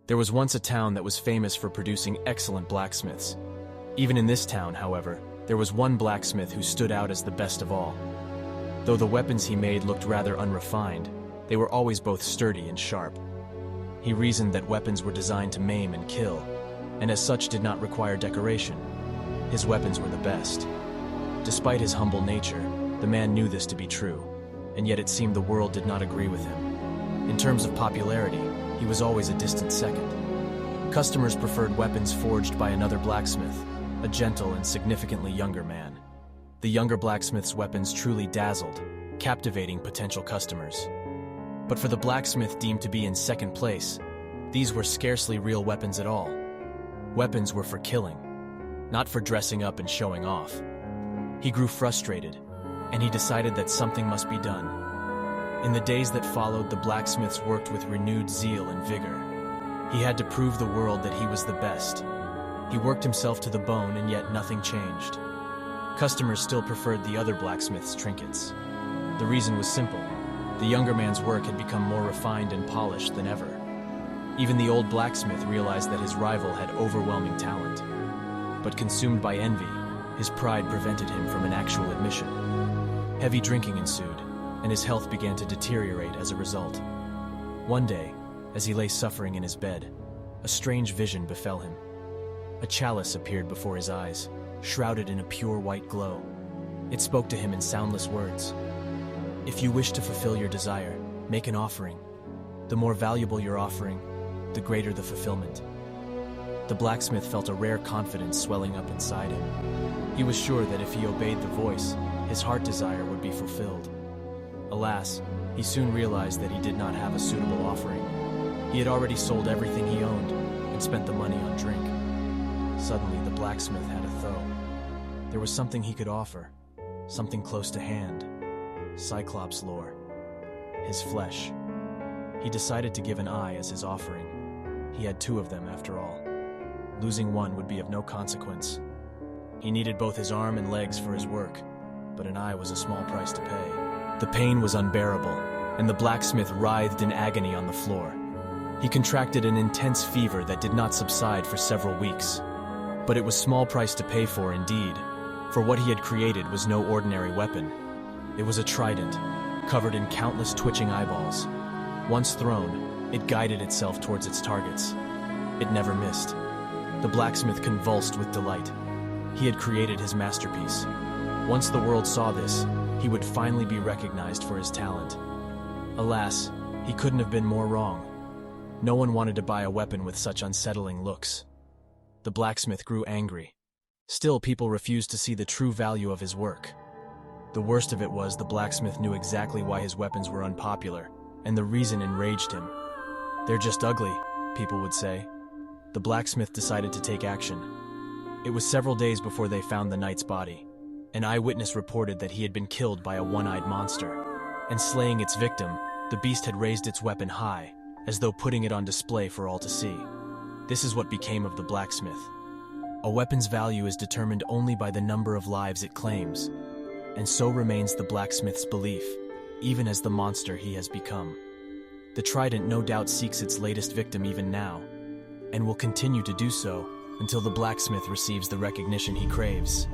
There was once a town that was famous for producing excellent blacksmiths. Even in this town, however, there was one blacksmith who stood out as the best of all. Though the weapons he made looked rather unrefined, they were always both sturdy and sharp. He reasoned that weapons were designed to maim and kill, and as such did not require decoration. His weapons were the best. Despite his humble nature, the man knew this to be true, and yet it seemed the world did not agree with him. In terms of popularity, he was always a distant second. Customers preferred weapons forged by another blacksmith, a gentle and significantly younger man. The younger blacksmith's weapons truly dazzled, captivating potential customers. But for the blacksmith deemed to be in second place, these were scarcely real weapons at all. Weapons were for killing, not for dressing up and showing off. He grew frustrated, and he decided that something must be done. In the days that followed, the blacksmiths worked with renewed zeal and vigor. He had to prove the world that he was the best. He worked himself to the bone, and yet nothing changed. Customers still preferred the other blacksmith's trinkets. The reason was simple. The younger man's work had become more refined and polished than ever. Even the old blacksmith realized that his rival had overwhelming talent. But consumed by envy, his pride prevented him from an actual admission. Heavy drinking ensued, and his health began to deteriorate as a result. One day, as he lay suffering in his bed, a strange vision befell him. A chalice appeared before his eyes, shrouded in a pure white glow. It spoke to him in soundless words. "If you wish to fulfill your desire, make an offering. The more valuable your offering, the greater the fulfillment." The blacksmith felt a rare confidence swelling up inside him. He was sure that if he obeyed the voice, his heart desire would be fulfilled. Alas, he soon realized that he did not have a suitable offering. He had already sold everything he owned and spent the money on drink. Suddenly, the blacksmith had a thought. There was something he could offer, something close to hand. Cyclops lore. His flesh. He decided to give an eye as his offering. He had two of them, after all. Losing one would be of no consequence. He needed both his arm and legs for his work, but an eye was a small price to pay. The pain was unbearable, and the blacksmith writhed in agony on the floor. He contracted an intense fever that did not subside for several weeks. But it was small price to pay for indeed, for what he had created was no ordinary weapon. It was a trident, covered in countless twitching eyeballs. Once thrown, it guided itself towards its targets. It never missed. The blacksmith convulsed with delight. He had created his masterpiece. Once the world saw this, he would finally be recognized for his talent. Alas, he couldn't have been more wrong. No one wanted to buy a weapon with such unsettling looks. The blacksmith grew angry. Still, people refused to see the true value of his work. The worst of it was the blacksmith knew exactly why his weapons were unpopular, and the reason enraged him. "They're just ugly," people would say. The blacksmith decided to take action. It was several days before they found the knight's body. An eyewitness reported that he had been killed by a one-eyed monster, and slaying its victim, the beast had raised its weapon high, as though putting it on display for all to see. This is what became of the blacksmith. A weapon's value is determined only by the number of lives it claims, and so remains the blacksmith's belief, even as the monster he has become. The trident no doubt seeks its latest victim even now, and will continue to do so until the blacksmith receives the recognition he craves.